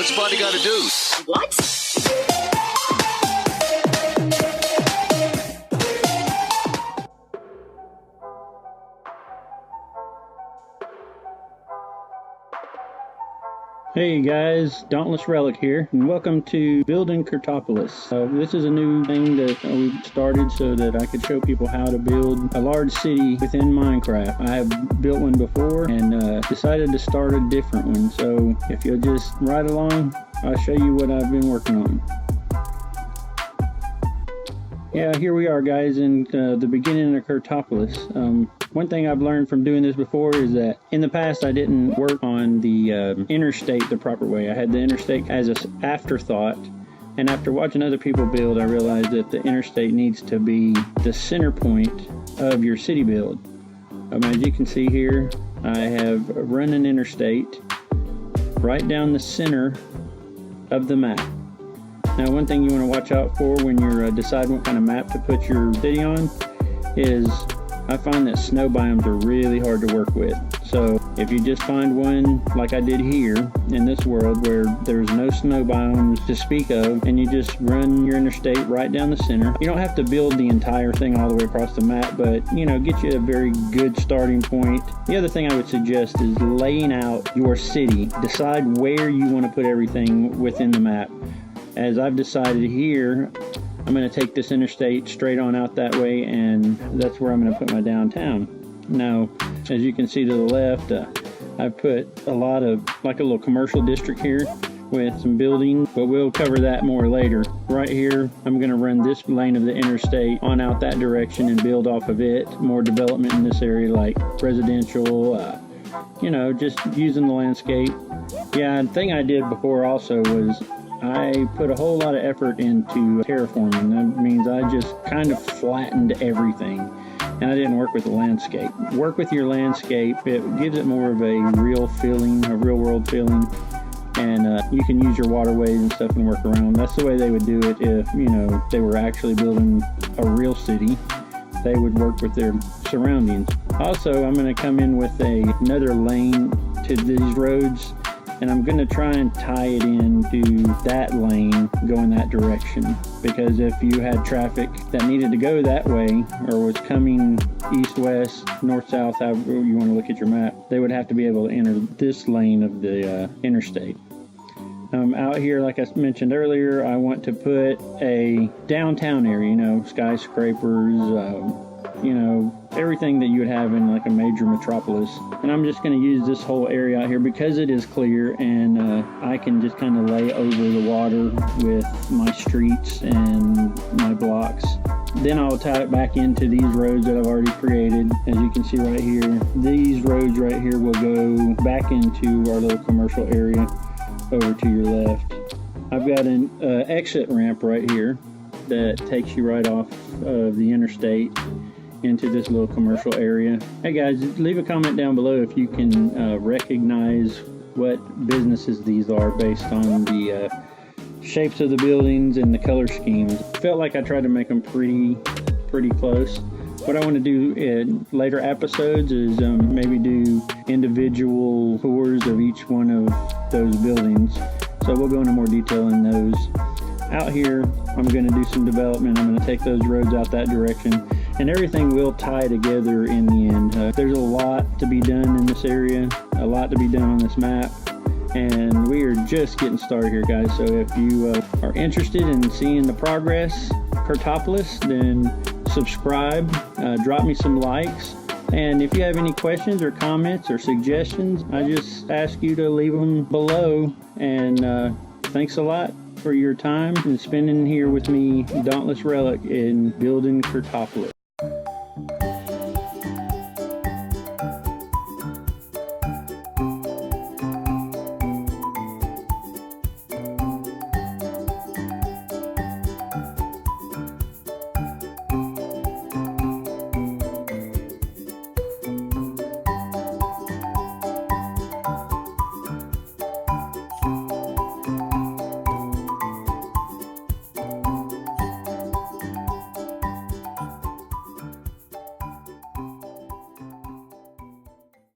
What's Spotty got to do? What? Hey guys, Dauntless Relic here, and welcome to building Curtopolis. This is a new thing that we started so that I could show people how to build a large city within Minecraft. I have built one before and decided to start a different one, so if you'll just ride along, I'll show you what I've been working on. Yeah, here we are guys in the beginning of Curtopolis. One thing I've learned from doing this before is that in the past I didn't work on the interstate the proper way. I had the interstate as an afterthought, and after watching other people build I realized that the interstate needs to be the center point of your city build. As you can see here, I have run an interstate right down the center of the map. Now one thing you want to watch out for when you're deciding what kind of map to put your city on is I find that snow biomes are really hard to work with. So if you just find one like I did here in this world where there's no snow biomes to speak of, and you just run your interstate right down the center, you don't have to build the entire thing all the way across the map, but you know, get you a very good starting point. The other thing I would suggest is laying out your city. Decide where you want to put everything within the map. As I've decided here, I'm going to take this interstate straight on out that way, and that's where I'm going to put my downtown. Now, as you can see to the left, I've put a lot of, like a little commercial district here with some buildings, but we'll cover that more later. Right here, I'm going to run this lane of the interstate on out that direction and build off of it. More development in this area, like residential, you know, just using the landscape. Yeah, the thing I did before also was I put a whole lot of effort into terraforming. That means I just kind of flattened everything, and I didn't work with the landscape. Work with your landscape. It gives it more of a real feeling, a real world feeling, and you can use your waterways and stuff and work around. That's the way they would do it if, you know, they were actually building a real city. They would work with their surroundings. Also, I'm going to come in with another lane to these roads, and I'm going to try and tie it into that lane going that direction, because if you had traffic that needed to go that way or was coming east, west, north, south, however you want to look at your map, they would have to be able to enter this lane of the interstate. Out here, like I mentioned earlier, I want to put a downtown area, you know, skyscrapers, you know, everything that you would have in like a major metropolis. And I'm just going to use this whole area out here because it is clear, and I can just kind of lay over the water with my streets and my blocks. Then I'll tie it back into these roads that I've already created. As you can see right here, these roads right here will go back into our little commercial area over to your left. I've got an exit ramp right here that takes you right off of the interstate into this little commercial area. Hey guys, leave a comment down below if you can recognize what businesses these are based on the shapes of the buildings and the color schemes. Felt like I tried to make them pretty close. What I want to do in later episodes is maybe do individual tours of each one of those buildings. So we'll go into more detail in those. Out here, I'm going to do some development. I'm going to take those roads out that direction, and everything will tie together in the end. There's a lot to be done in this area, a lot to be done on this map, and we are just getting started here, guys. So if you are interested in seeing the progress, Curtopolis, then subscribe, drop me some likes, and if you have any questions or comments or suggestions, I just ask you to leave them below. And thanks a lot for your time and spending here with me, Dauntless Relic, in building Curtopolis.